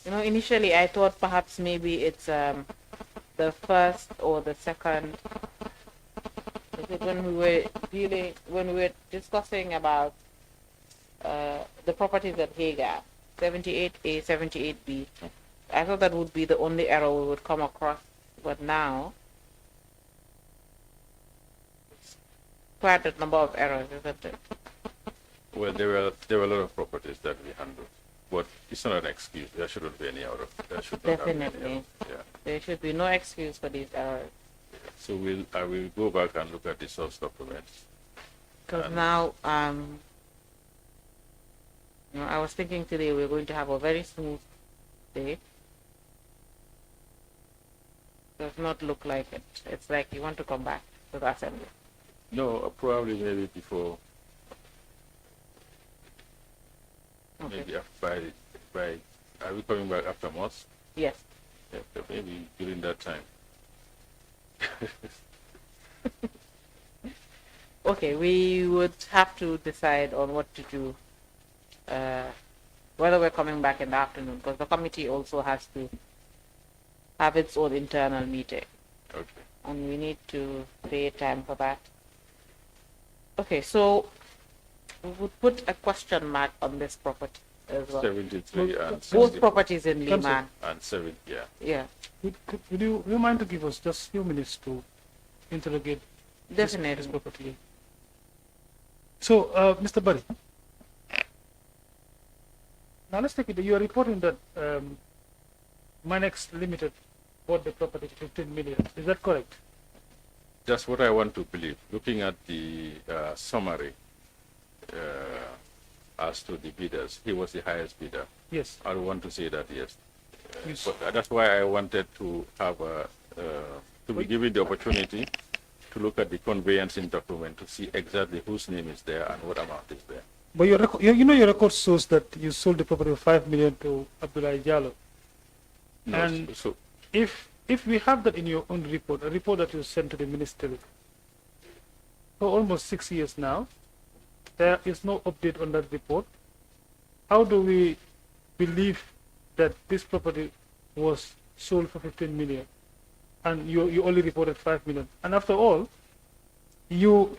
You know, initially I thought perhaps maybe it's the first or the second. Because when we were discussing about the properties at Hagar, 78A, 78B, I thought that would be the only error we would come across, but now it's quite a number of errors, isn't it? Well, there were a lot of properties that we handled, but it's not an excuse. There shouldn't be any error. There should not have any Definitely. error. Yeah. There should be no excuse for these errors. So I will go back and look at the source documents. Because now, you know, I was thinking today we're going to have a very smooth day. Does not look like it. It's like you want to come back to the assembly. No, probably maybe before. Okay. Maybe by. Are we coming back after mosque? Yes. Yeah, maybe during that time. Okay, we would have to decide on what to do, whether we're coming back in the afternoon, because the committee also has to have its own internal meeting. Okay. And we need to create time for that. Okay, so we would put a question mark on this property as well. 73 and Both 60 properties in Liman. and 7, yeah. Yeah, Would you mind to give us just a few minutes to interrogate this definitely. property? So, Mr. Barry, now let's take it. You are reporting that Manx Limited bought the property for 15 million. Is that correct? That's what I want to believe. Looking at the summary as to the bidders, he was the highest bidder. Yes. I want to say that, yes. Yes. But that's why I wanted to have to be given the opportunity to look at the conveyancing document to see exactly whose name is there and what amount is there. But your record, you know, your record shows that you sold the property for 5 million to Abdullah Jallo. No, And so if we have that in your own report, a report that you sent to the ministry for almost 6 years now, there is no update on that report. How do we believe that this property was sold for 15 million and you only reported 5 million? And after all, you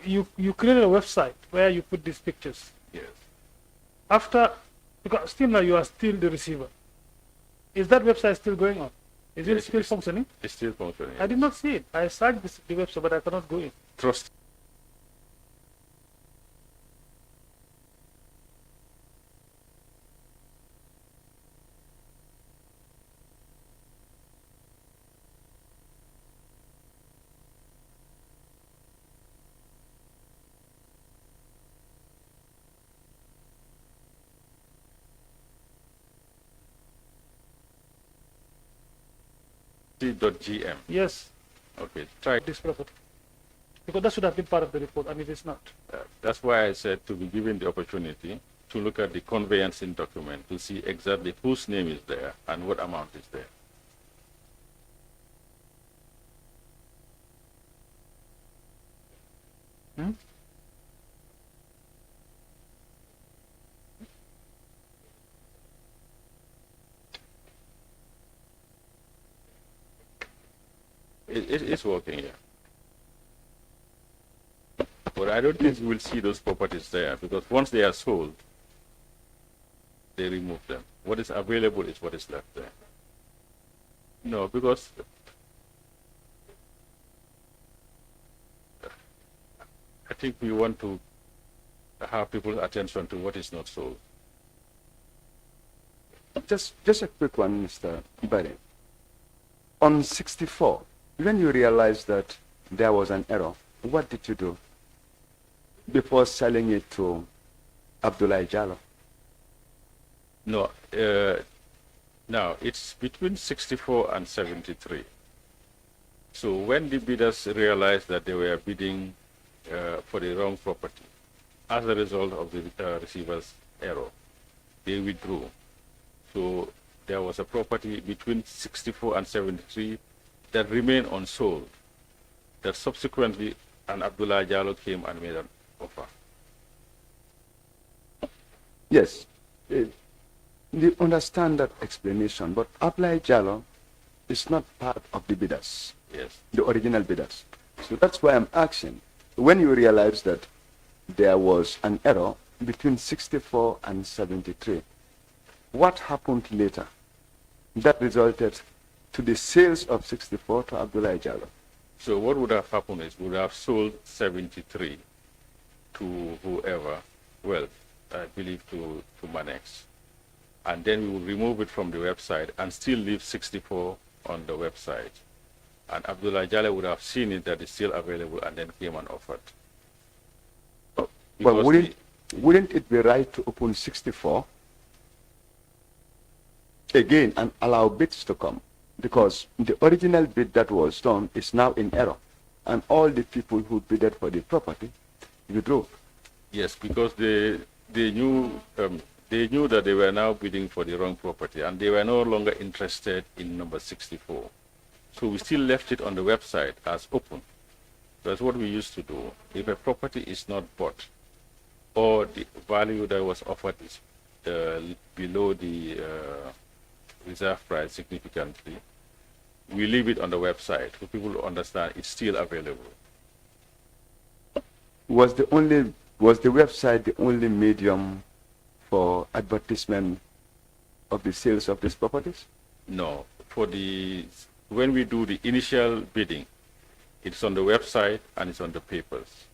created a website where you put these pictures. yes. After, because still now you are still the receiver. Is that website still going on? Is it Yes, still it's- functioning? It's still functioning. I did not see it. I searched the website, but I cannot go in. Trust. T.gm. Yes, Okay, try. this property. Because that should have been part of the report, and it is not. That's why I said to be given the opportunity to look at the conveyancing document to see exactly whose name is there and what amount is there. Hmm? It's working, yeah. But I don't think we will see those properties there because once they are sold, they remove them. What is available is what is left there. No, because I think we want to have people's attention to what is not sold. Just a quick one, Mr. Barry. On 64, when you realized that there was an error, what did you do before selling it to Abdullah Jallo? No, now it's between 64 and 73. So when the bidders realized that they were bidding for the wrong property, as a result of the receiver's error, they withdrew. So there was a property between 64 and 73 that remained unsold, that subsequently an Abdullah Jallo came and made an offer. Yes. We understand that explanation, but Abdullah Jallo is not part of the bidders, Yes. the original bidders. So that's why I'm asking, when you realize that there was an error between 64 and 73, what happened later that resulted to the sales of 64 to Abdullah Jallo? So what would have happened is we would have sold 73 to whoever, well, I believe to Manx. And then we would remove it from the website and still leave 64 on the website. And Abdullah Jallo would have seen it that it's still available and then came and offered. But Because wouldn't it be right to open 64 again and allow bids to come? Because the original bid that was done is now in error, and all the people who bidded for the property withdrew. Yes, because they knew that they were now bidding for the wrong property, and they were no longer interested in number 64. So we still left it on the website as open. That's what we used to do. If a property is not bought, or the value that was offered is below the reserve price significantly, we leave it on the website for people to understand it's still available. Was the website the only medium for advertisement of the sales of these properties? No, when we do the initial bidding, it's on the website and it's on the papers.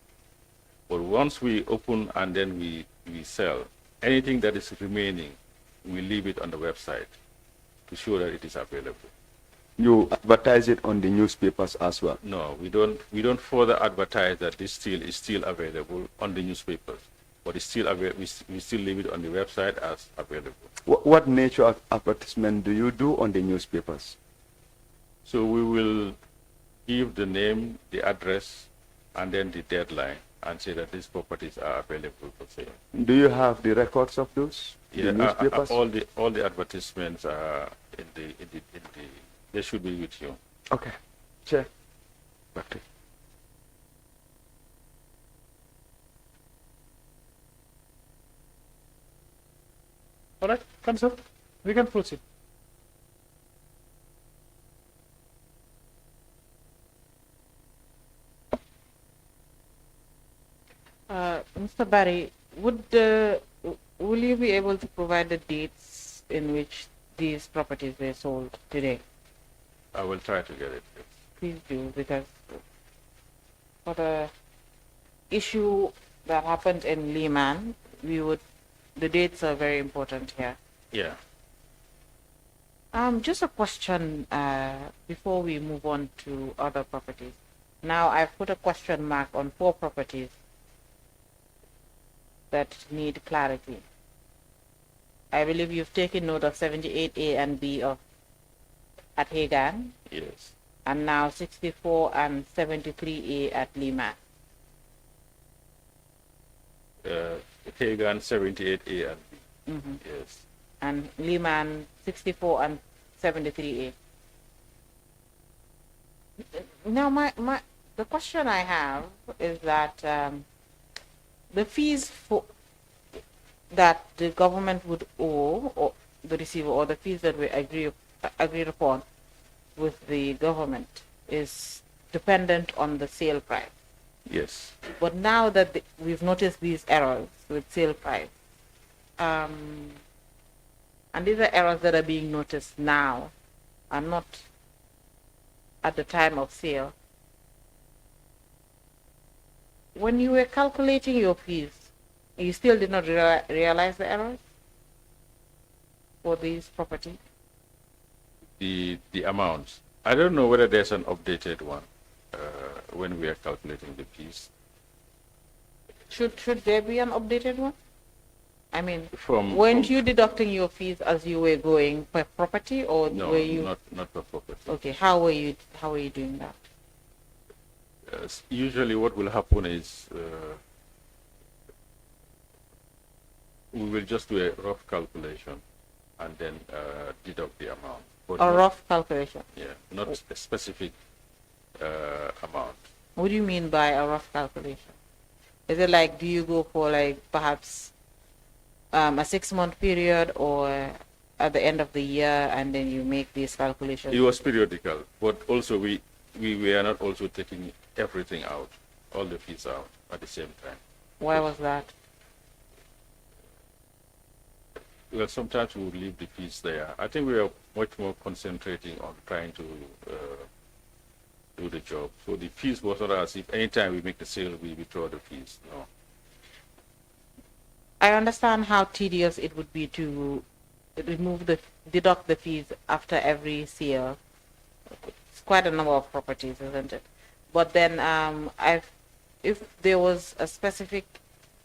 But once we open and then we sell, anything that is remaining, we leave it on the website to show that it is available. You advertise it on the newspapers as well? No, we don't further advertise that this steel is still available on the newspapers, but it's still we still leave it on the website as available. What nature of advertisement do you do on the newspapers? So we will give the name, the address, and then the deadline, and say that these properties are available for sale. Do you have the records of those? Yeah, the newspapers? all the advertisements are in the they should be with you. Okay. Chair. Back to you. All right, Council, we can proceed. Mr. Barry, will you be able to provide the dates in which these properties were sold today? I will try to get it. Please do, because for the issue that happened in Lehman, the dates are very important here. Yeah. Just a question before we move on to other properties. Now I've put a question mark on 4 properties that need clarity. I believe you've taken note of 78A and B at Hagan, Yes. and now 64 and 73A at Lima. Hagan 78A and B. Mm-hmm. Yes. And Lehman 64 and 73A. Now the question I have is that the fees that the government would owe, or the receiver, or the fees that we agreed upon with the government, is dependent on the sale price. Yes. But now that we've noticed these errors with sale price, and these are errors that are being noticed now and not at the time of sale, when you were calculating your fees, you still did not realize the errors for these properties? The amounts. I don't know whether there's an updated one when we are calculating the fees. Should there be an updated one? I mean, From you deducting your fees as you were going per property, or no, were you not per property. okay? How were you doing that? Usually, what will happen is we will just do a rough calculation and then deduct the amount. But A rough calculation. Yeah, not a specific amount. What do you mean by a rough calculation? Is it like, do you go for like perhaps a 6-month period, or at the end of the year and then you make these calculations? It was periodical, but also we were not also taking everything out, all the fees out at the same time. Why was that? Well, sometimes we would leave the fees there. I think we are much more concentrating on trying to do the job. So the fees was not as if anytime we make the sale, we withdraw the fees. No. I understand how tedious it would be to deduct the fees after every sale. It's quite a number of properties, isn't it? But then, if there was a specific,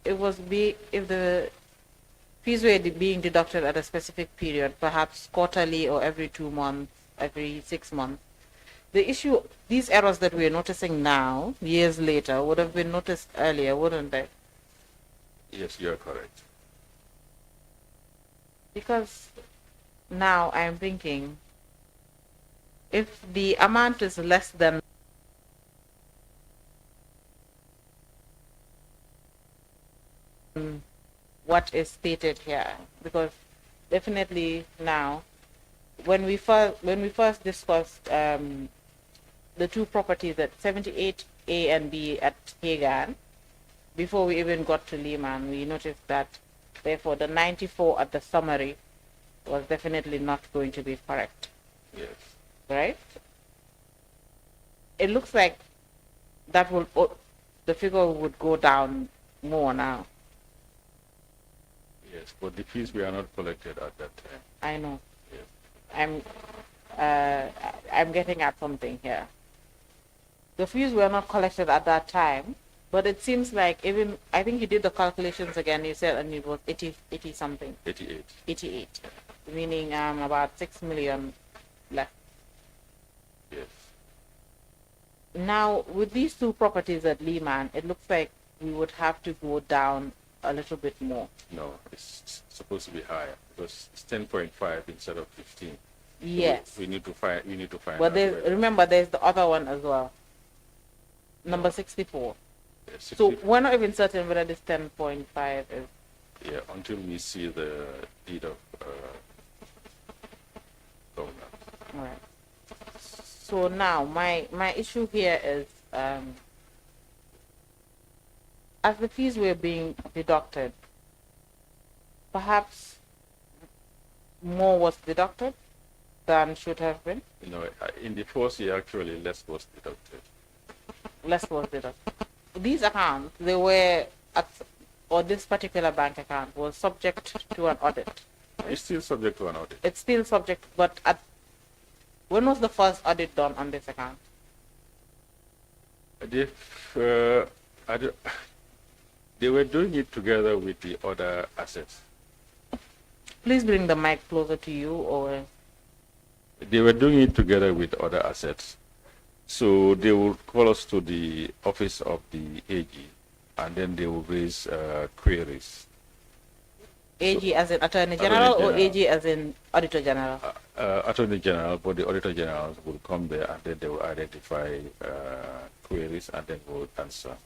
if the fees were being deducted at a specific period, perhaps quarterly or every 2 months, every 6 months, the issue, these errors that we're noticing now, years later, would have been noticed earlier, wouldn't they? Yes, you are correct. Because now I'm thinking, if the amount is less than what is stated here, because definitely now, when we first discussed the two properties at 78A and B at Hagan, before we even got to Lehman, we noticed that therefore the 94 at the summary was definitely not going to be correct. Yes. Right? It looks like that the figure would go down more now. Yes, but the fees were not collected at that time. I know. Yes. I'm getting at something here. The fees were not collected at that time, but it seems like even, I think you did the calculations again, you said, and it was 80 something. 88. 88, meaning about 6 million left. Yes. Now, with these two properties at Lehman, it looks like we would have to go down a little bit more. No, it's supposed to be higher because it's 10.5 instead of 15. Yes. So we need to find. But remember, there's the other one as well. Number 64. Yeah, 60, so we're not even certain whether this 10.5 is. Yeah, until we see the deed of government. All right. So now my issue here is, as the fees were being deducted, perhaps more was deducted than should have been. You know, in the first year, actually, less was deducted. Less was deducted. These accounts, they were or this particular bank account was subject to an audit. It's still subject to an audit. It's still subject, but when was the first audit done on this account? They were doing it together with the other assets. Please bring the mic closer to you, or They were doing it together with other assets. So they would call us to the office of the AG, and then they would raise queries. AG as in Attorney General, or AG as in Auditor General? Attorney General, but the Auditor General would come there and then they will identify queries and then would answer.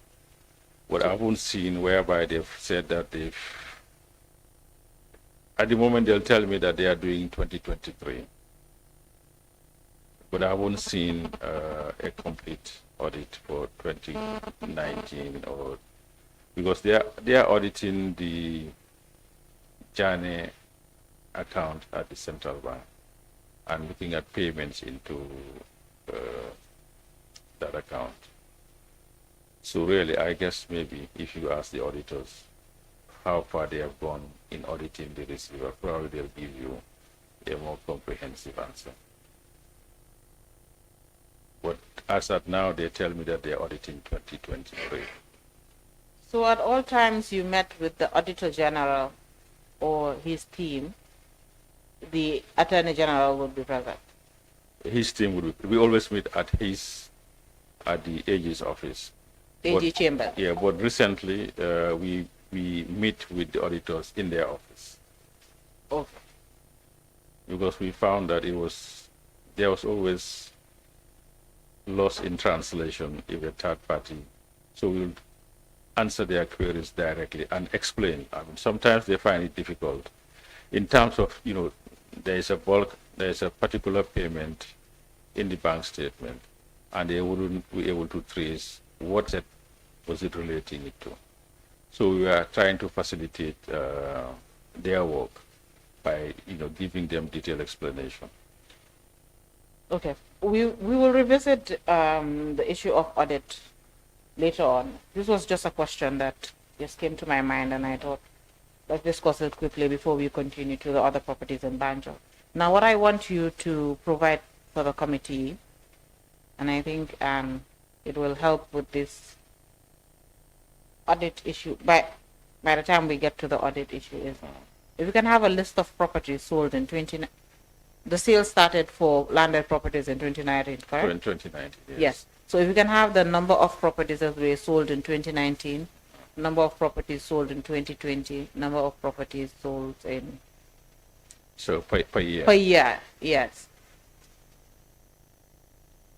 What I haven't seen whereby they've said that at the moment they'll tell me that they are doing 2023, but I haven't seen a complete audit for 2019, or because they are auditing the Jammeh account at the central bank and looking at payments into that account. So really, I guess maybe if you ask the auditors how far they have gone in auditing the receiver, probably they'll give you a more comprehensive answer. But as at now, they tell me that they are auditing 2023. So at all times you met with the Auditor General or his team, the Attorney General would be present? His team would be, we always meet at the AG's office. AG chamber? Yeah, but recently we meet with the auditors in their office. Okay. Because we found that there was always loss in translation if a third party. So we'll answer their queries directly and explain. I mean, sometimes they find it difficult in terms of, there is a particular payment in the bank statement, and they wouldn't be able to trace what that was it relating it to. So we are trying to facilitate their work by giving them detailed explanation. Okay, we will revisit the issue of audit later on. This was just a question that just came to my mind, and I thought let's discuss it quickly before we continue to the other properties in Banjo. Now, what I want you to provide for the committee, and I think it will help with this audit issue by the time we get to the audit issue, is if you can have a list of properties sold in the sales started for landed properties in 2019, correct? In 2019, yes. Yes. So if you can have the number of properties that were sold in 2019, number of properties sold in 2020, number of properties sold in... So per year? Per year, yes.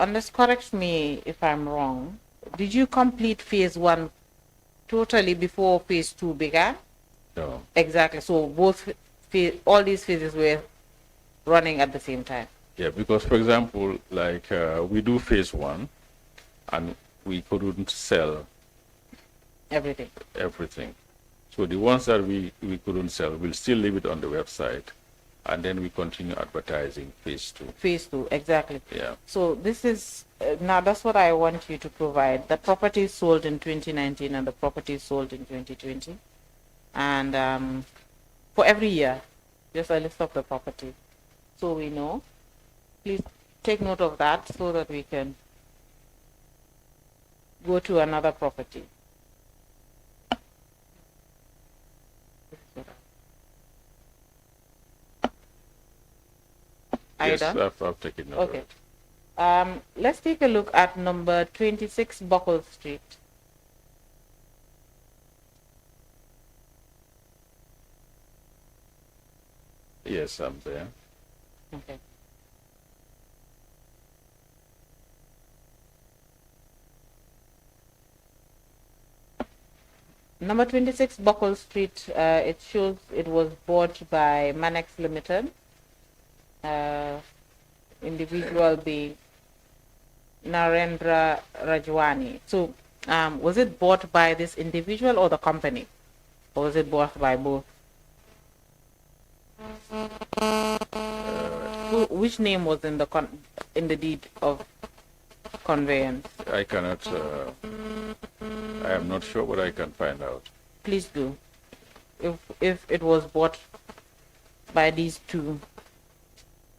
Unless correct me if I'm wrong, did you complete phase 1 totally before phase 2 began? No. Exactly. So all these phases were running at the same time. Yeah, because for example, like we do phase 1, and we couldn't sell everything. So the ones that we couldn't sell, we'll still leave it on the website, and then we continue advertising phase 2. Phase 2, exactly. Yeah. So this is now that's what I want you to provide: the properties sold in 2019 and the properties sold in 2020, and for every year, just a list of the properties, so we know. Please take note of that so that we can go to another property. Are yes, you done? I've taken note. Okay. Let's take a look at number 26 Buckle Street. Yes, I'm there. Okay. Number 26 Buckle Street, it shows it was bought by Manx Limited. Individual being Narendra Rajwani. So, was it bought by this individual or the company? Or was it bought by both? Which name was in the deed of conveyance? I cannot, I am not sure, but I can find out. Please do. If it was bought by these two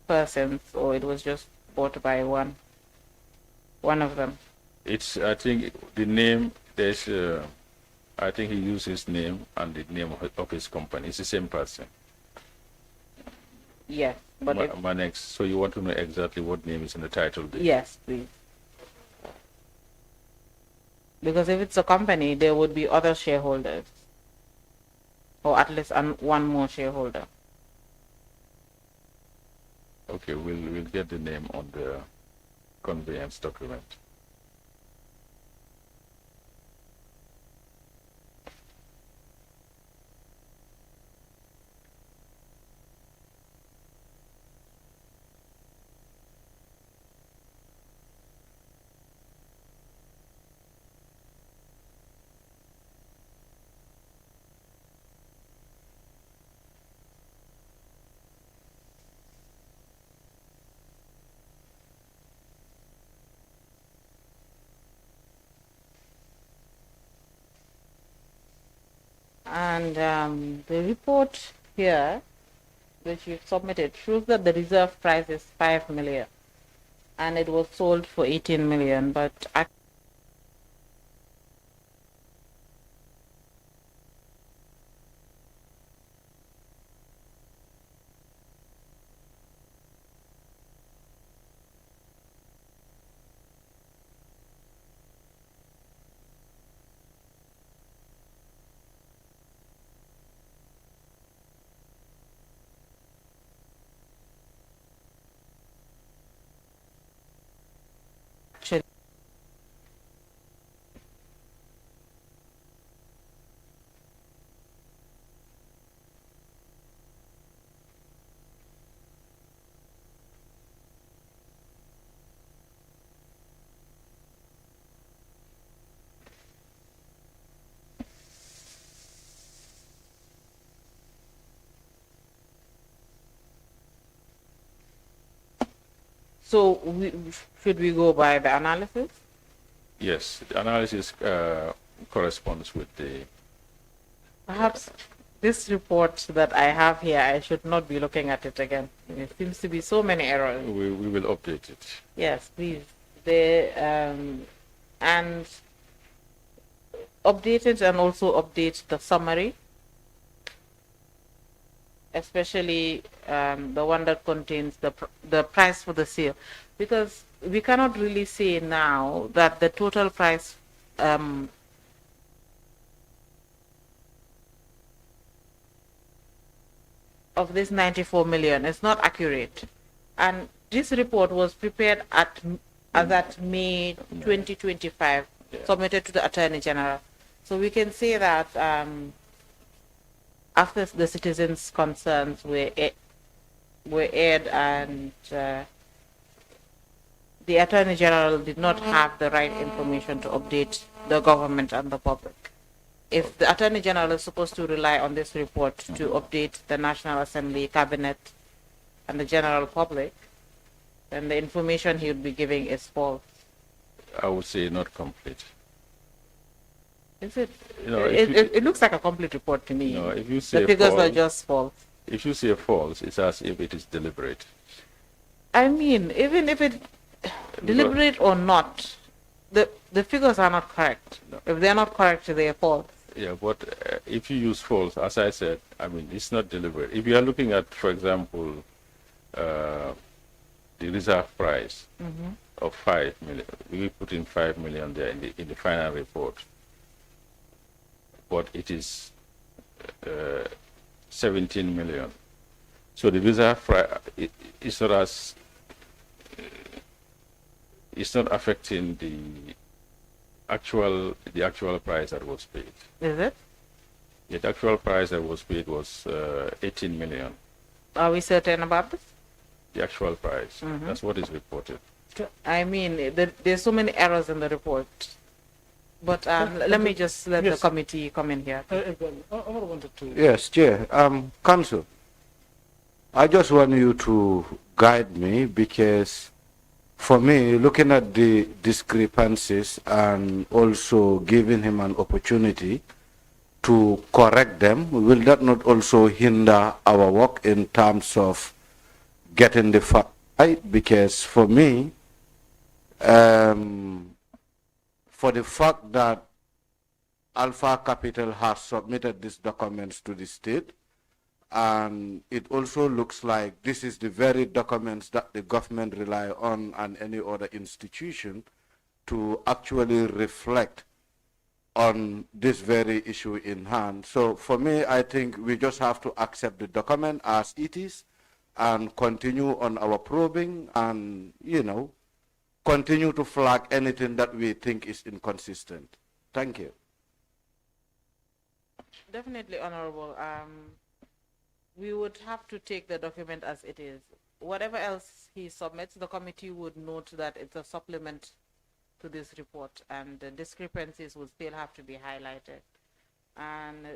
persons, or it was just bought by one of them. It's, I think the name, there's, I think he used his name and the name of his company. It's the same person. Yes, but Manx. So you want to know exactly what name is in the title deed? Yes, please. Because if it's a company, there would be other shareholders, or at least one more shareholder. Okay, we'll get the name on the conveyance document. And the report here, which you've submitted, shows that the reserve price is 5 million, and it was sold for 18 million. But So should we go by the analysis? Yes, the analysis corresponds with the. Perhaps this report that I have here, I should not be looking at it again. There seems to be so many errors. We will update it. Yes, please. And update it and also update the summary, especially the one that contains the price for the sale, because we cannot really say now that the total price of this 94 million is not accurate. And this report was prepared as at May 2025, submitted to the Attorney General. So we can say that after the citizens' concerns were aired and the Attorney General did not have the right information to update the government and the public. If the Attorney General is supposed to rely on this report to update the National Assembly, Cabinet, and the general public, then the information he would be giving is false. I would say not complete. Is it? You know, it looks like a complete report to me. No, if you say the figures false, are just false. If you say false, it's as if it is deliberate. I mean, even if it deliberate or not, the figures are not correct. No. If they're not correct, they are false. Yeah, but if you use false, as I said, I mean, it's not deliberate. If you are looking at, for example, the reserve price of 5 million, we put in 5 million there in the final report, but it is 17 million. So the reserve price is not as it's not affecting the actual price that was paid. Is it? The actual price that was paid was 18 million. Are we certain about this? The actual price. That's what is reported. I mean, there's so many errors in the report. But let me just let the committee come in here. Yes, Chair. Council, I just want you to guide me, because for me, looking at the discrepancies and also giving him an opportunity to correct them, will that not also hinder our work in terms of getting the fact right? Because for me, for the fact that Alpha Capital has submitted these documents to the state, and it also looks like this is the very documents that the government rely on and any other institution to actually reflect on this very issue in hand. So for me, I think we just have to accept the document as it is and continue on our probing and, you know, continue to flag anything that we think is inconsistent. Thank you. Definitely, Honorable. We would have to take the document as it is. Whatever else he submits, the committee would note that it's a supplement to this report, and the discrepancies will still have to be highlighted. And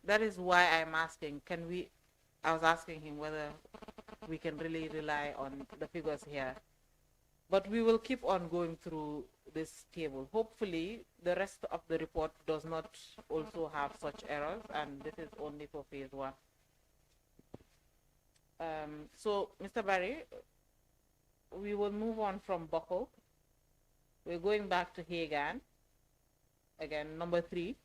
that is why I'm asking, I was asking him whether we can really rely on the figures here. But we will keep on going through this table. Hopefully, the rest of the report does not also have such errors, and this is only for phase 1. So, Mr. Barry, we will move on from Buckle. We're going back to Hagan. Again, number 3.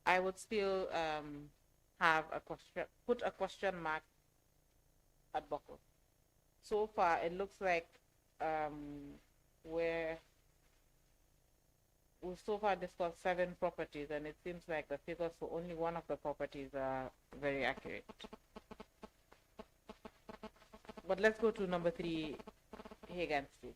I would still have a question, put a question mark at Buckle. So far, it looks like we've so far discussed 7 properties, and it seems like the figures for only one of the properties are very accurate. But let's go to number 3, Hagan Street.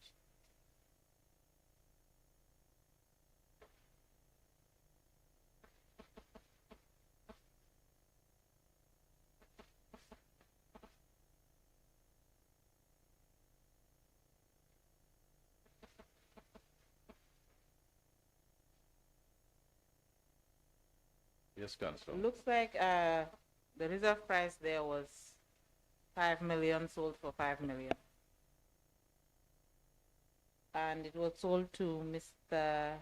Yes, Councillor. Looks like the reserve price there was 5 million, sold for 5 million. And it was sold to Mr.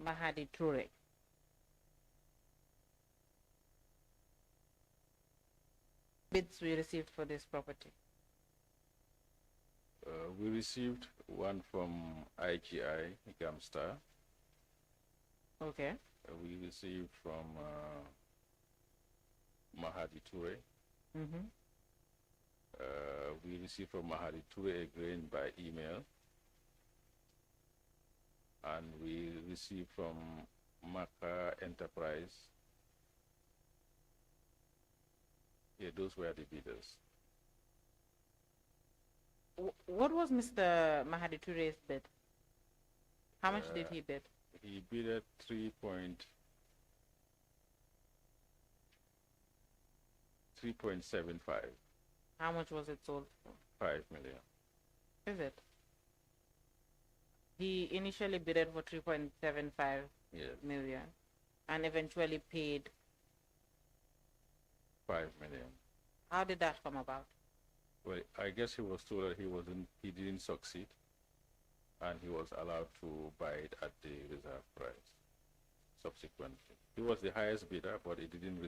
Mahadi Toure. Bids we received for this property. We received one from IGI, Gamstar. Okay. We received from Mahadi Toure. Mm-hmm. We received from Mahadi Toure again by email. And we received from Maka Enterprise. Yeah, those were the bidders. What was Mr. Mahadi Toure's bid? How much did he bid? He bid at 3.75. How much was it sold for? 5 million. Is it? He initially bid for 3.75 million and eventually paid 5 million. How did that come about? Well, I guess he was told that he didn't succeed, and he was allowed to buy it at the reserve price. Subsequently, he was the highest bidder, but it didn't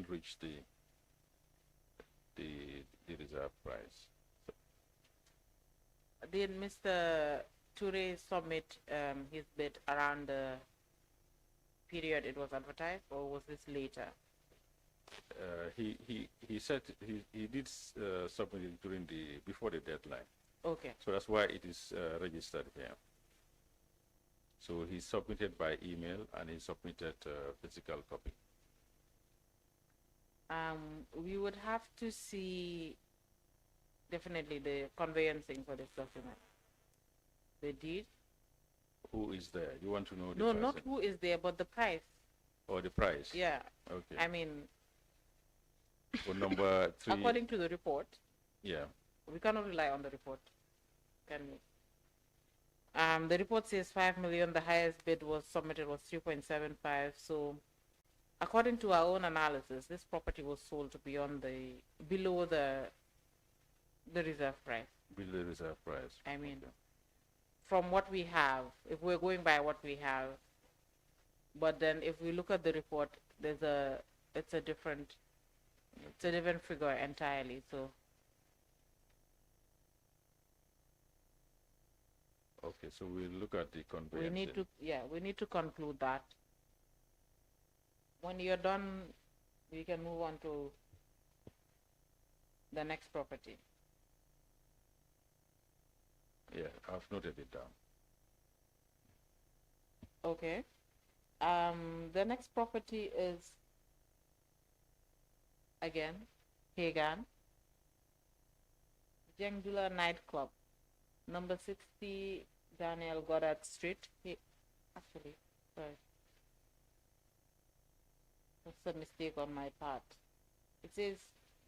reach the reserve price. So, did Mr. Toure submit his bid around the period it was advertised, or was this later? He said he did submit it before the deadline. Okay. So that's why it is registered here. So he submitted by email and he submitted physical copy. We would have to see definitely the conveyancing for this document. The deed. Who is there? You want to know the No, price? not who is there, but the price. Or the price? Yeah. Okay. I mean, for number 3. according to the report. Yeah. We cannot rely on the report, can we? The report says 5 million. The highest bid was submitted was 3.75. So, according to our own analysis, this property was sold below the reserve price. Below the reserve price. I mean, okay. From what we have, if we're going by what we have, but then if we look at the report, it's a different figure entirely. So. Okay, so we'll look at the conveyance. We need to conclude that. When you're done, we can move on to the next property. Yeah, I've noted it down. Okay. The next property is again Hagan, Jangula Nightclub, number 60 Daniel Goddard Street. Actually, sorry. That's a mistake on my part. It says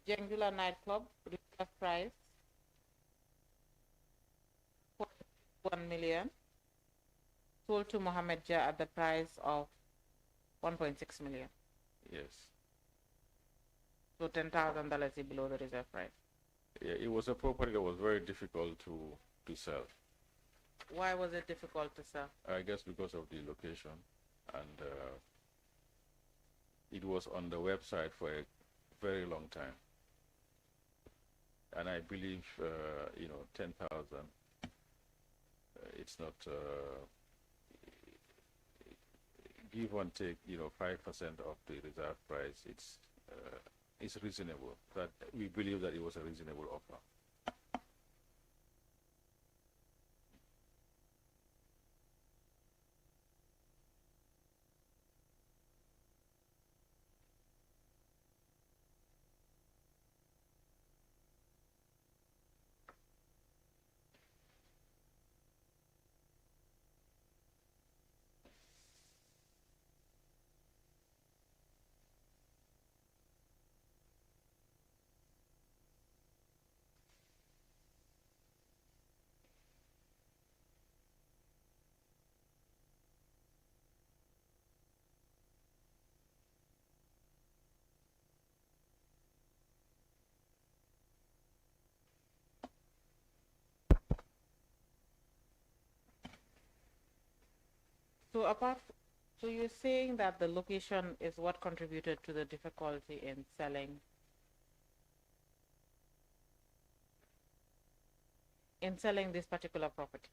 Jangula Nightclub, reserve price 1 million. Sold to Mohammed Jah at the price of 1.6 million. Yes. So $10,000 below the reserve price. Yeah, it was a property that was very difficult to sell. Why was it difficult to sell? I guess because of the location, and it was on the website for a very long time. And I believe, 10,000. It's not give and take, 5% of the reserve price. It's reasonable. That we believe that it was a reasonable offer. So so you're saying that the location is what contributed to the difficulty in selling this particular property?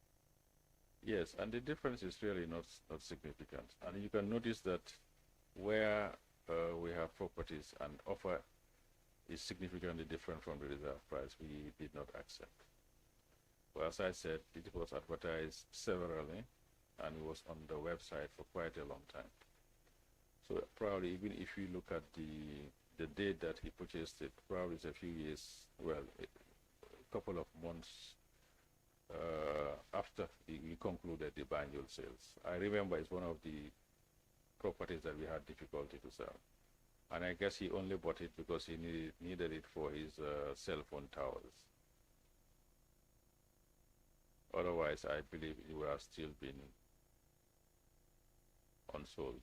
Yes, and the difference is really not significant. And you can notice that where we have properties and offer is significantly different from the reserve price, we did not accept. Well, as I said, it was advertised severally, and it was on the website for quite a long time. So probably even if you look at the date that he purchased it, probably it's a few years, well, a couple of months after we concluded the biannual sales. I remember it's one of the properties that we had difficulty to sell. And I guess he only bought it because he needed it for his cell phone towers. Otherwise, I believe it would have still been unsold.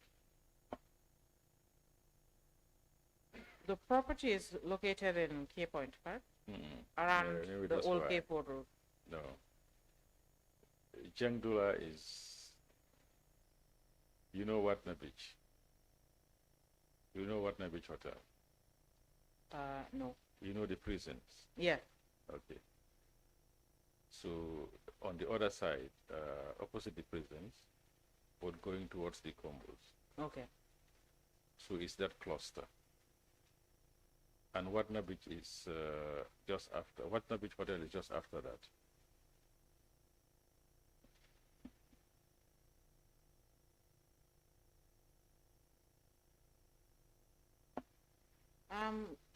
The property is located in Cape Point, right? Around the old Cape Port Road. No. Jangula is, you know Witnes Beach? You know Witnes Beach Hotel? No. You know the prisons? Yeah. Okay. So on the other side, opposite the prisons, but going towards the combos. Okay. So it's that cluster. And Witnes Beach is just after, Witnes Beach Hotel is just after that.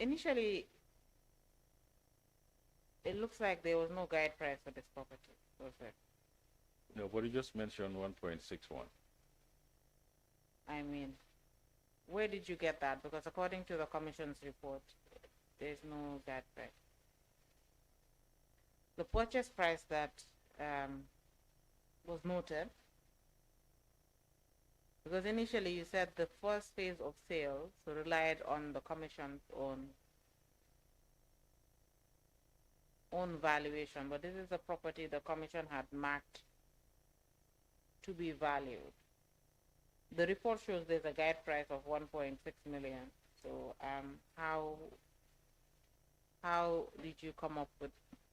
Initially, it looks like there was no guide price for this property, was it? No, but you just mentioned 1.61. I mean, where did you get that? Because according to the commission's report, there's no guide price. The purchase price that was noted, because initially you said the first phase of sales relied on the commission's own valuation, but this is a property the commission had marked to be valued. The report shows there's a guide price of 1.6 million. So how did you come up with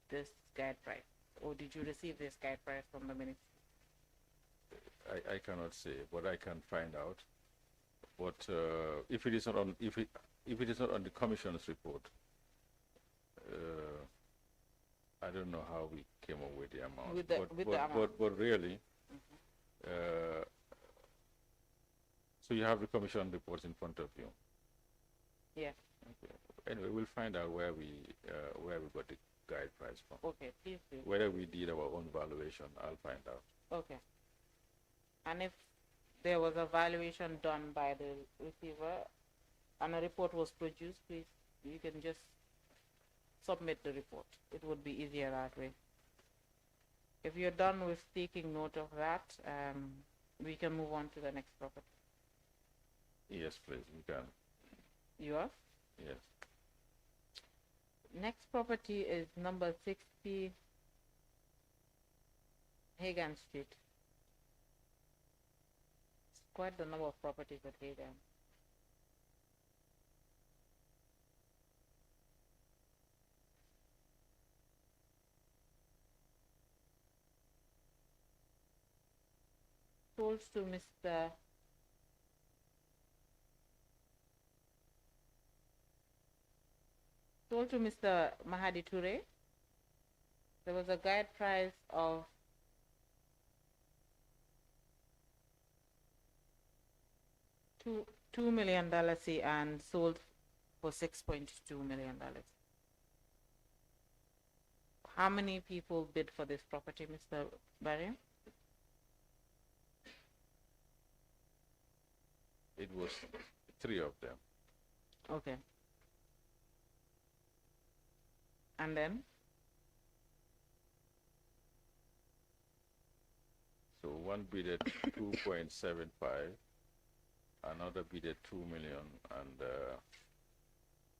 this guide price, or did you receive this guide price from the ministry? I cannot say, but I can find out. But if it is not on the commission's report, I don't know how we came up with the amount. But really, so you have the commission reports in front of you. Yeah. Okay. Anyway, we'll find out where we got the guide price from. Okay, please do. Whether we did our own valuation, I'll find out. Okay. And if there was a valuation done by the receiver and a report was produced, please, you can just submit the report. It would be easier that way. If you're done with taking note of that, we can move on to the next property. Yes, please, we can. You are? Yes. Next property is number 60 Hagan Street. It's quite the number of properties at Hagan. Sold to Mr. Mahadi Toure. There was a guide price of $2 million and sold for $6.2 million. How many people bid for this property, Mr. Barry? It was 3 of them. Okay. And then? So one bid at 2.75, another bid at 2 million, and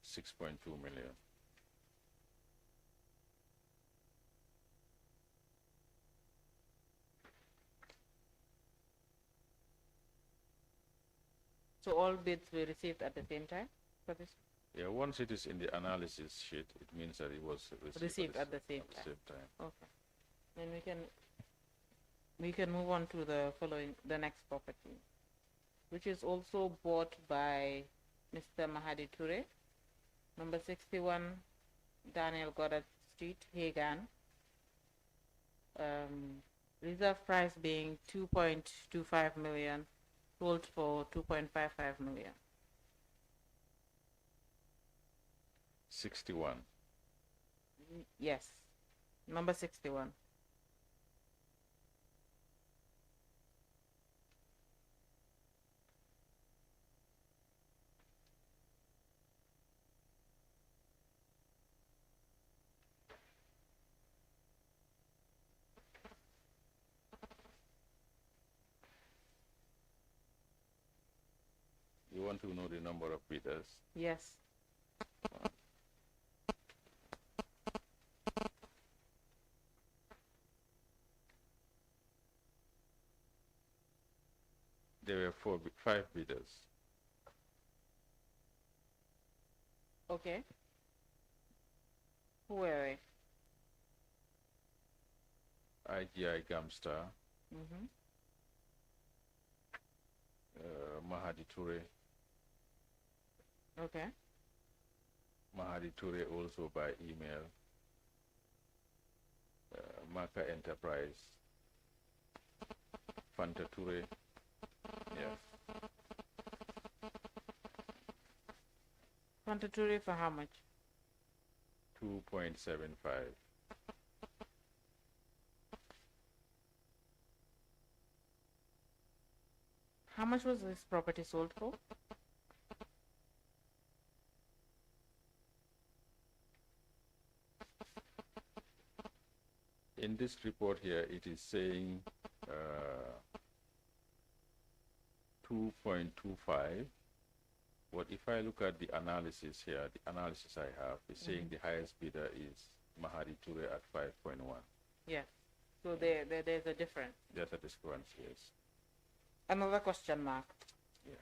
6.2 million. So all bids were received at the same time for this? Yeah, once it is in the analysis sheet, it means that it was Received at the same time. Okay. Then we can move on to the next property, which is also bought by Mr. Mahadi Ture, number 61 Daniel Goddard Street, Hagan. Reserve price being 2.25 million, sold for 2.55 million. 61. Yes, number 61. You want to know the number of bidders? Yes. There were 5 bidders. Okay. Who were they? IGI Gamstar, Mm-hmm. Mahadi Ture. Okay. Mahadi Ture also by email. Maka Enterprise. Fanta Ture. Yes. Quantitative for how much? 2.75. How much was this property sold for? In this report here, it is saying 2.25. But if I look at the analysis here, the analysis I have is saying the highest bidder is Mahadi Ture at 5.1. Yes. So there's a difference. There's a discrepancy, yes. Another question mark. Yeah.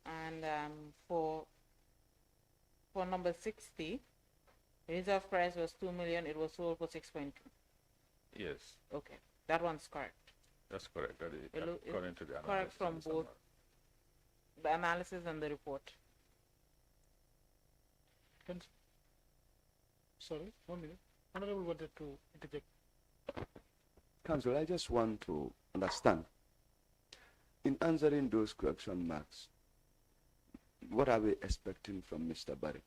And for number 60, reserve price was 2 million. It was sold for 6.2. Yes, Okay, that one's correct. that's correct. That is It's according to the analysis. correct from both the analysis and the report. Sorry, 1 minute. Honorable wanted to interject. Council, I just want to understand. In answering those question marks, what are we expecting from Mr. Barry?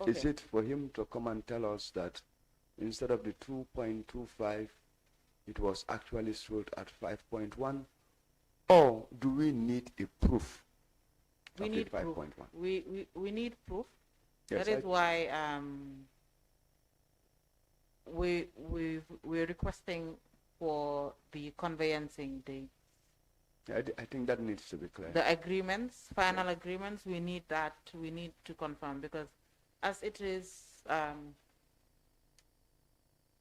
Okay. Is it for him to come and tell us that instead of the 2.25, it was actually sold at 5.1? Or do we need a proof We of need the proof. 5.1? We need proof. Yes, That is why we're requesting for the conveyancing date. I think that needs to be clear. The agreements, final agreements, we need that. We need to confirm, because as it is,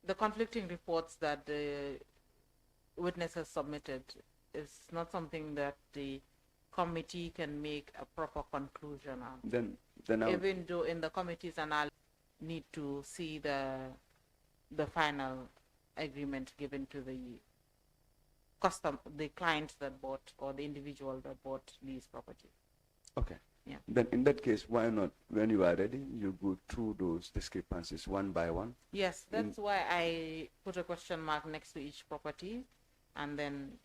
the conflicting reports that the witness has submitted is not something that the committee can make a proper conclusion on. Then I would, Even though in the committee's analysis, need to see the final agreement given to the client that bought, or the individual that bought these properties. okay. Yeah. Then in that case, why not, when you are ready, you go through those discrepancies one by one? Yes, that's why I put a question mark next to each property, and then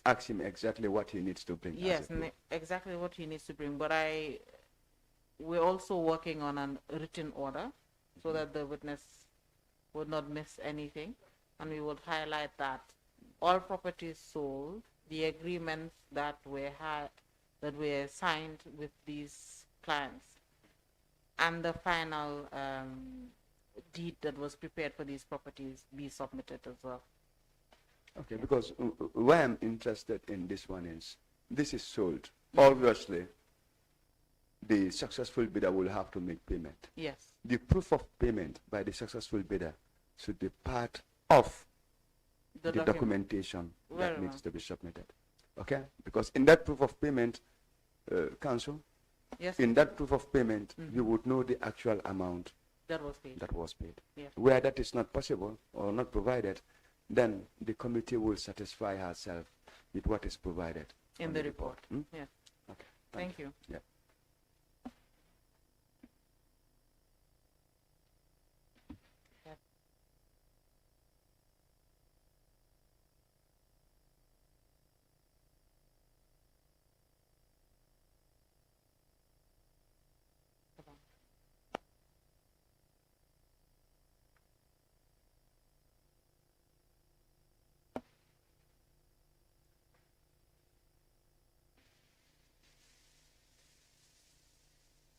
Ask him exactly what he needs to bring. as yes, a proof. exactly what he needs to bring. But we're also working on a written order so that the witness would not miss anything, and we would highlight that all properties sold the agreements that were signed with these clients, and the final deed that was prepared for these properties be submitted as well. Okay, because why I'm interested in this one is, this is sold. Obviously, the successful bidder will have to make payment. Yes. The proof of payment by the successful bidder should be part of the documentation that needs to be submitted. Okay? Because in that proof of payment, Council, yes, in that proof of payment, you would know the actual amount that was paid. Yes. Where that is not possible or not provided, then the committee will satisfy herself with what is provided in the report. Yes. Okay. Thank you. Yeah.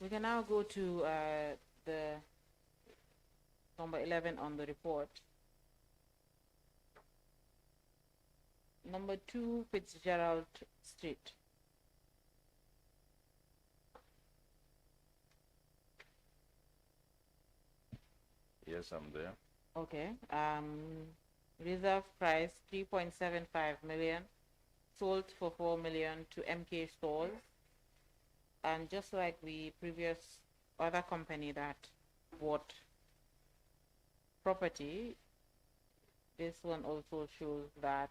We can now go to the number 11 on the report. Number 2, Fitzgerald Street. Yes, I'm there. Okay. Reserve price 3.75 million, sold for 4 million to MK Stores. And just like the previous other company that bought property, this one also shows that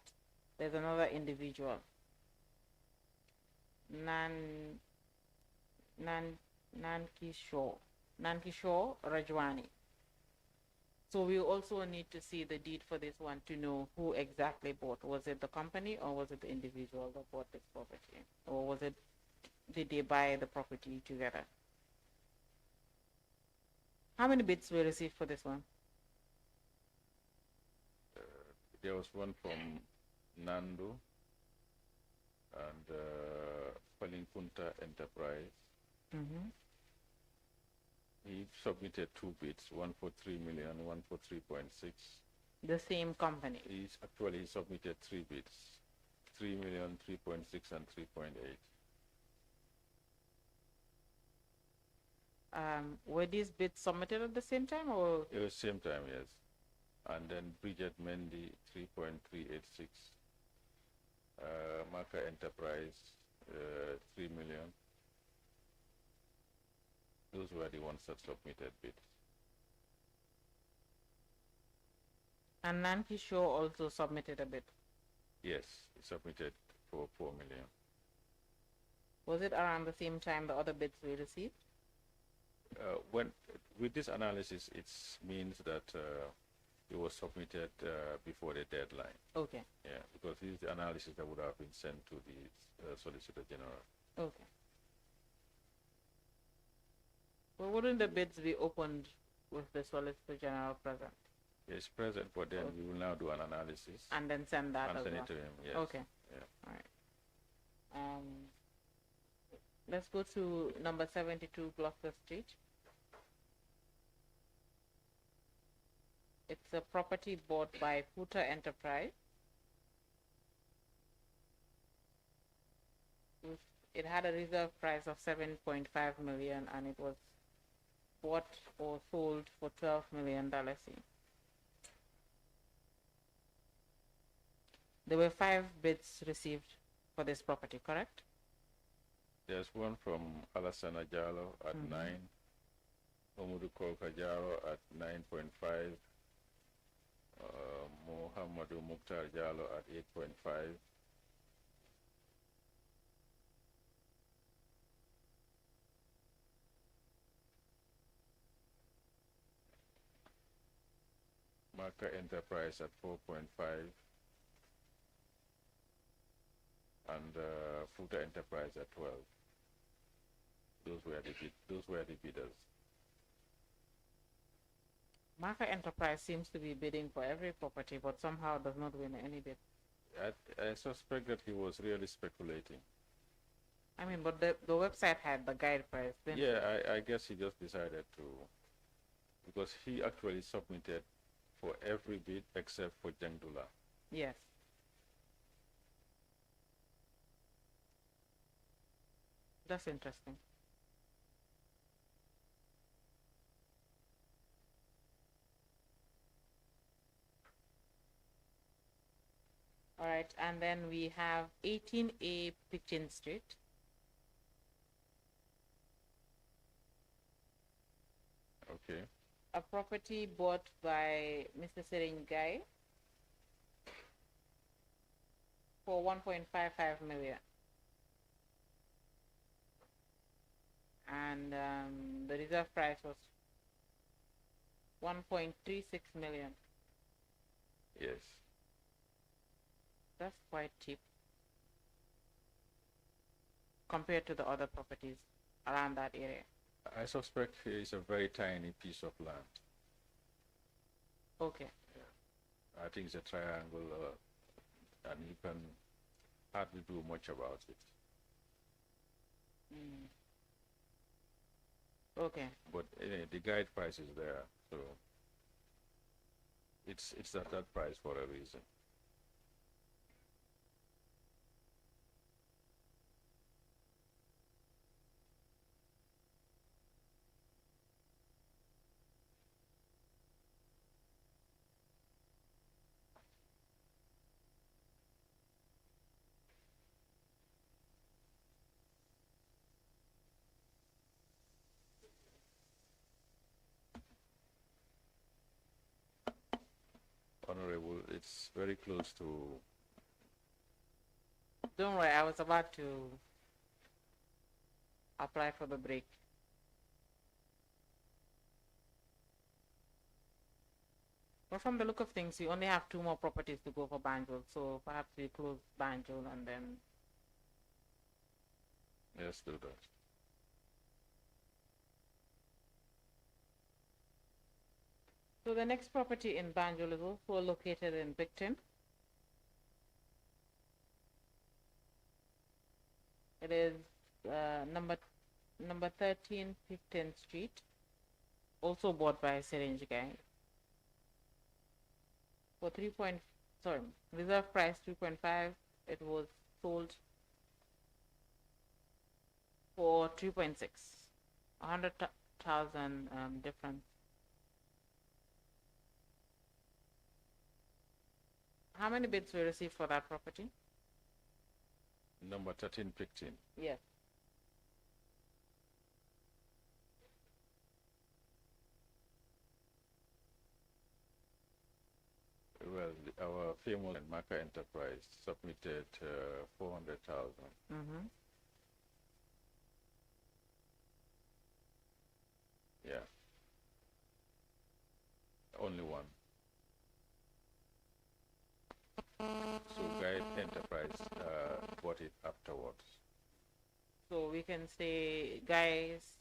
there's another individual, Nankishore Rajwani. So we also need to see the deed for this one to know who exactly bought. Was it the company or was it the individual that bought this property? Or did they buy the property together? How many bids were received for this one? There was one from Nando and Palinkunta Enterprise. He submitted 2 bids, one for 3 million, one for 3.6. The same company? He submitted 3 bids, 3 million, 3.6, and 3.8. Were these bids submitted at the same time, or? It was same time, yes. And then Bridget Mendy, 3.386. Marker Enterprise, 3 million. Those were the ones that submitted bids. And Nankishore also submitted a bid? Yes, he submitted for 4 million. Was it around the same time the other bids were received? With this analysis, it means that it was submitted before the deadline. Okay. Yeah, because this is the analysis that would have been sent to the Solicitor General. Okay. Well, wouldn't the bids be opened with the Solicitor General present? Yes, present, but then we will now do an analysis. And then send that and as send well. it to him, yes. Okay. Yeah. All right. Let's go to number 72 Gloucester Street. It's a property bought by Futa Enterprise. It had a reserve price of 7.5 million and it was bought or sold for $12 million. There were 5 bids received for this property, correct? There's one from Alassana Jallo at 9, Omudu Kolka Jallo at 9.5, Muhammadu Mukhtar Jallo at 8.5, Marker Enterprise at 4.5, and Futa Enterprise at 12. Those were the bidders. Marker Enterprise seems to be bidding for every property, but somehow does not win any bid. I suspect that he was really speculating. I mean, but the website had the guide price. Then Yeah, I guess he just decided to, because he actually submitted for every bid except for Jangula. yes. That's interesting. All right, and then we have 18A Pigeon Street. Okay. A property bought by Mr. Seringai for 1.55 million. And the reserve price was 1.36 million. Yes. That's quite cheap compared to the other properties around that area. I suspect it's a very tiny piece of land. Okay. I think it's a triangle, and you can hardly do much about it. Okay. But the guide price is there, so it's at that price for a reason. Honorable, it's very close to. Don't worry, I was about to apply for the break. But from the look of things, you only have 2 more properties to go for Banjul, so perhaps we close Banjul and then. Let's do that. So the next property in Banjul is also located in Bicton. It is number 13 15th Street, also bought by Syringe Gang. For reserve price 3.5. It was sold for 3.6. 100,000 difference. How many bids were received for that property? Number 1315. Yes. Well, our famous Marker Enterprise submitted 400,000. Mm-hmm. Yeah. Only one. So Guide Enterprise bought it afterwards. So we can say Guy's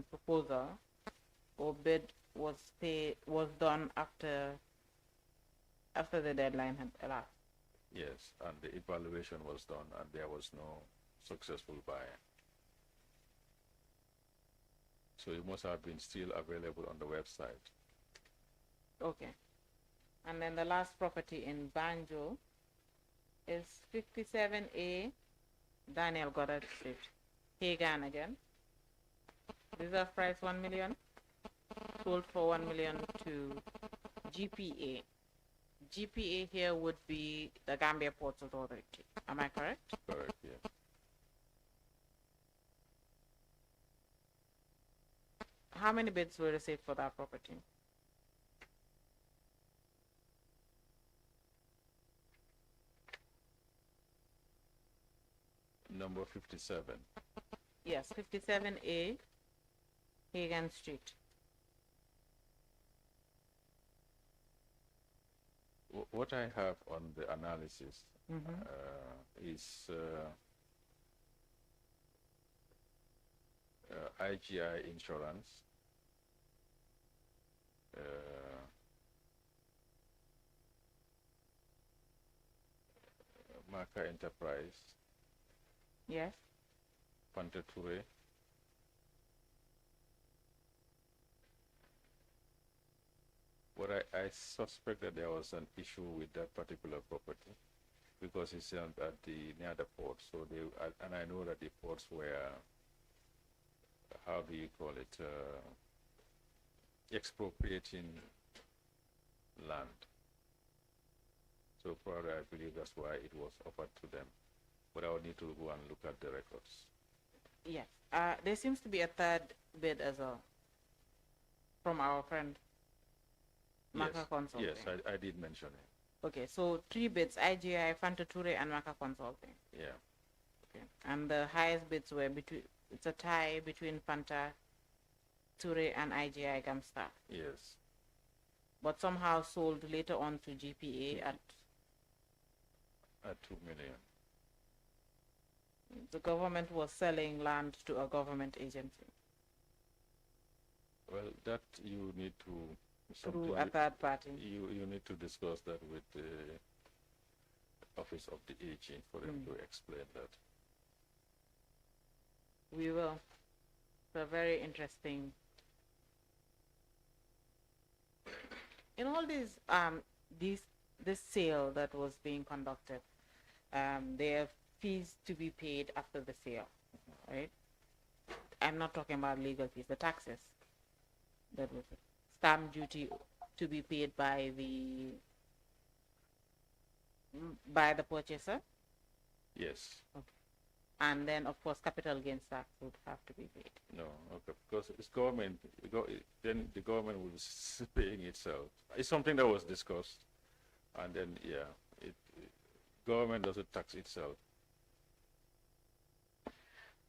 proposal or bid was done after the deadline had elapsed. Yes, and the evaluation was done, and there was no successful buyer. So it must have been still available on the website. Okay. And then the last property in Banjul is 57A Daniel Goddard Street, Hagan again. Reserve price 1 million, sold for 1 million to GPA. GPA here would be the Gambia Ports Authority. Am I correct? Correct, yeah. How many bids were received for that property? Number 57. Yes, 57A Hagan Street. What I have on the analysis is IGI Insurance, Maka Enterprise, Yes. Pante Toure, but I suspect that there was an issue with that particular property because it's at the near the port. So and I know that the ports were, how do you call it, expropriating land. So probably I believe that's why it was offered to them. But I would need to go and look at the records. Yes. There seems to be a third bid as well from our friend Maka Consulting. Yes, I did mention it. Okay, so 3 bids: IGI, Fanta Toure, and Maka Consulting. Yeah. Okay. And the highest bids were between. It's a tie between Fanta Toure and IGI Gamstar. Yes. But somehow sold later on to GPA at 2 million. the government was selling land to a government agency Well, that you need to through a third party. You need to discuss that with the office of the AG for them to explain that. We will. It's a very interesting. In all these this sale that was being conducted, there are fees to be paid after the sale, right? I'm not talking about legal fees, the taxes. That was it. Stamp duty to be paid by the purchaser. Yes. Okay. And then, of course, capital gains tax would have to be paid. No, okay, because it's government. Then the government will be paying itself. It's something that was discussed, and then government doesn't tax itself.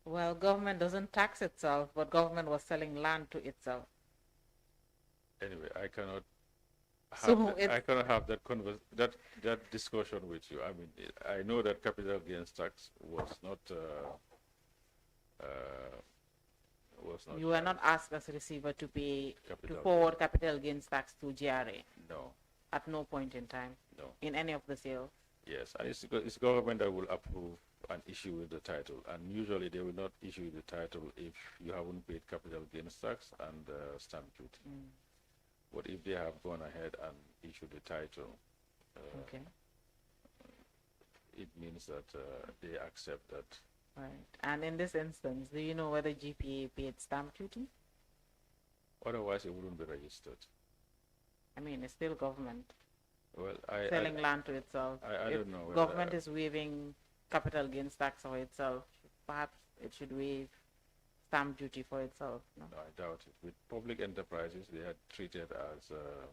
Well, government doesn't tax itself, but government was selling land to itself. Anyway, I cannot So have that discussion with you. I mean, I know that capital gains tax was not. You were not asked as a receiver to pay Capital to forward capital gains tax to GRA No, at no point in time no. in any of the sales. Yes, and it's government that will approve and issue with the title, and usually they will not issue the title if you haven't paid capital gains tax and stamp duty. But if they have gone ahead and issued the title, Okay. it means that they accept that. Right. And in this instance, do you know whether GPA paid stamp duty? Otherwise, it wouldn't be registered. I mean, it's still government Well, selling land to itself. I If don't know whether- government is waiving capital gains tax for itself, perhaps it should waive stamp duty for itself. No? No, I doubt it. With public enterprises, they are treated as a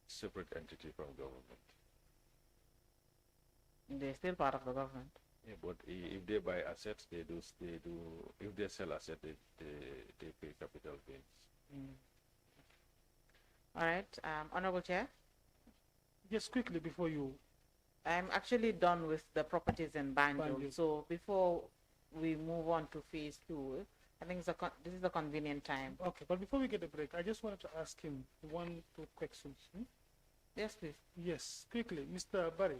separate entity from government. They're still part of the government. Yeah, but if they buy assets, they do. If they sell assets, they pay capital gains. All right, Honorable Chair. Just quickly before you. I'm actually done with the properties in Banjul. Banjul. So before we move on to phase 2, I think this is a convenient time. Okay, but before we get a break, I just wanted to ask him 1-2 questions. Yes, please. Yes, quickly, Mr. Barry.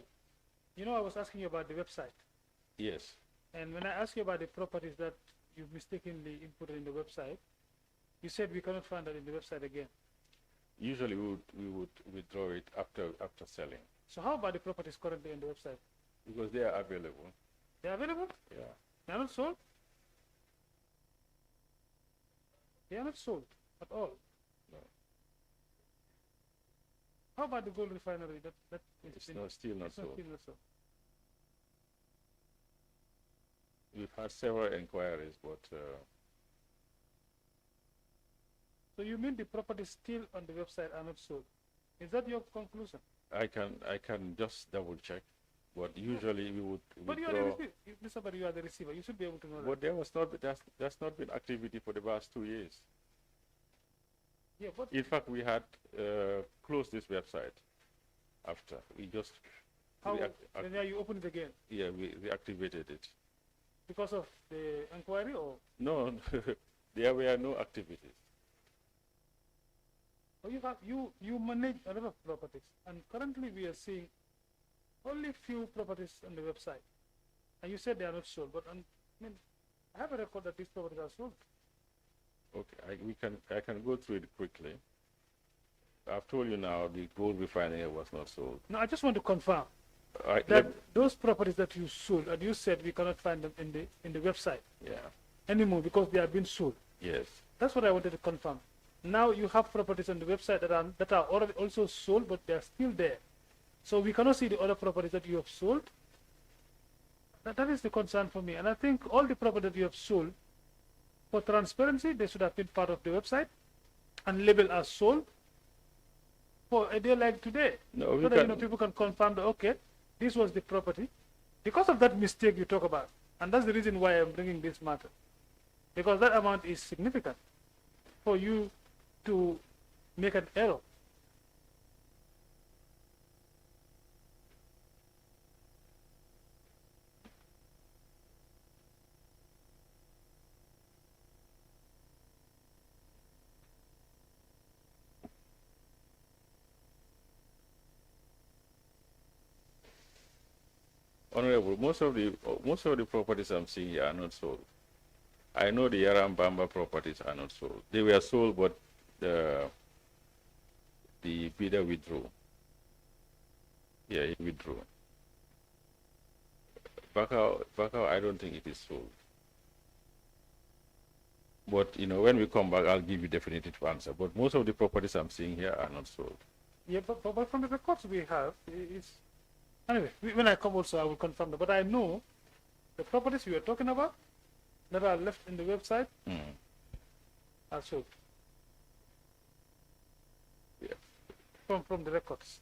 You know, I was asking you about the website, Yes. and when I asked you about the properties that you mistakenly inputted in the website, you said we cannot find that in the website again. Usually, we would withdraw it after selling So how about the properties currently on the website? because they are available. They are available? Yeah. They are not sold? They are not sold at all. No. How about the gold refinery? That It's still not sold. Still not sold. We've had several inquiries, but So you mean the properties still on the website are not sold? Is that your conclusion? I can just double check. But usually we would But you are the withdraw. receiver. Mr. Barry, you are the receiver. You should be able to know that. But that's not been activity for the past 2 years. Yeah, but In fact, we had closed this website after we just how? react- Then are you open it again we reactivated it. because of the inquiry, or No, there were no activities. you manage a lot of properties, and currently we are seeing only few properties on the website, and you said they are not sold. But I mean, I have a record that these properties are sold. Okay, I can go through it quickly. I've told you now the gold refinery was not sold. No, I just want to confirm I, that those properties that you sold, and you said we cannot find them in the website anymore because they have been sold. Yes. That's what I wanted to confirm. Now you have properties on the website that are already also sold, but they are still there. So we cannot see the other properties that you have sold. That is the concern for me. And I think all the properties that you have sold, for transparency, they should have been part of the website and labeled as sold for a day like today. No, so that people can confirm that, okay, this was the property. Because of that mistake you talk about, and that's the reason why I'm bringing this matter. Because that amount is significant for you to make an error. Honorable, most of the properties I'm seeing here are not sold. I know the Yaram Bamba properties are not sold. They were sold, but the bidder withdrew. Yeah, he withdrew. Bakau, I don't think it is sold. But when we come back, I'll give you definitive answer. But most of the properties I'm seeing here are not sold. Yeah, but from the records we have, it's anyway. When I come also, I will confirm that. But I know the properties we are talking about that are left in the website are sold. Yeah. From the records.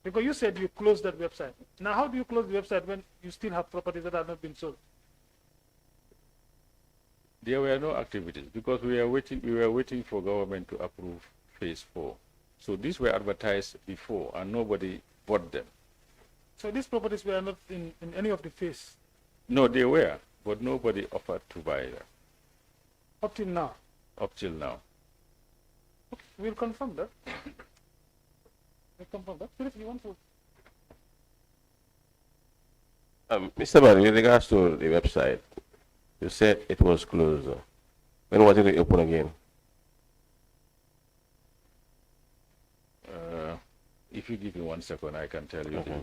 Because you said you closed that website. Now, how do you close the website when you still have properties that have not been sold? There were no activities because we were waiting for government to approve phase 4. So these were advertised before and nobody bought them. So these properties were not in any of the phase? No, they were, but nobody offered to buy them. Up till now? Up till now. Okay, we'll confirm that. We'll confirm that. Philip, you want to? Mr. Barry, with regards to the website, you said it was closed. When was it open again? If you give me 1 second, I can tell you. Okay.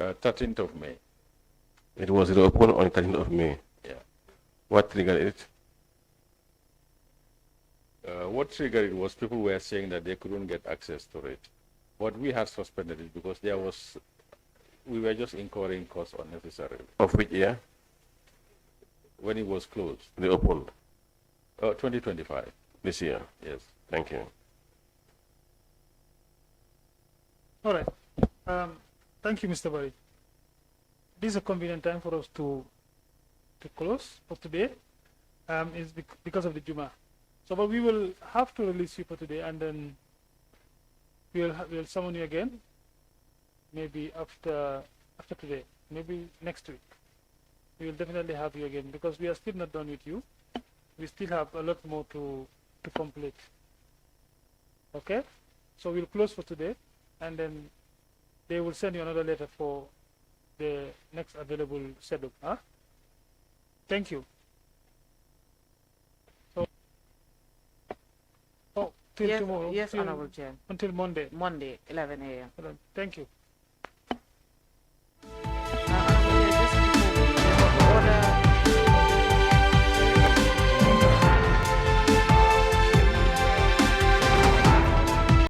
Uh, 13th of May. It was open on 13th of May. Yeah. What triggered it? What triggered it was people were saying that they couldn't get access to it. But we had suspended it because we were just incurring costs unnecessarily. Of which year? When it was closed. They opened? 2025. This year? Yes. Thank you. All right. Thank you, Mr. Barry. This is a convenient time for us to close for today. Is because of the Juma. So, but we will have to release you for today, and then we'll summon you again. Maybe after today, maybe next week. We will definitely have you again because we are still not done with you. We still have a lot more to complete. Okay, so we'll close for today, and then they will send you another letter for the next available setup. Huh? Thank you. So, till Yes, tomorrow. yes, Honorable Chair. Until Monday. Monday, 11 a.m. Thank you.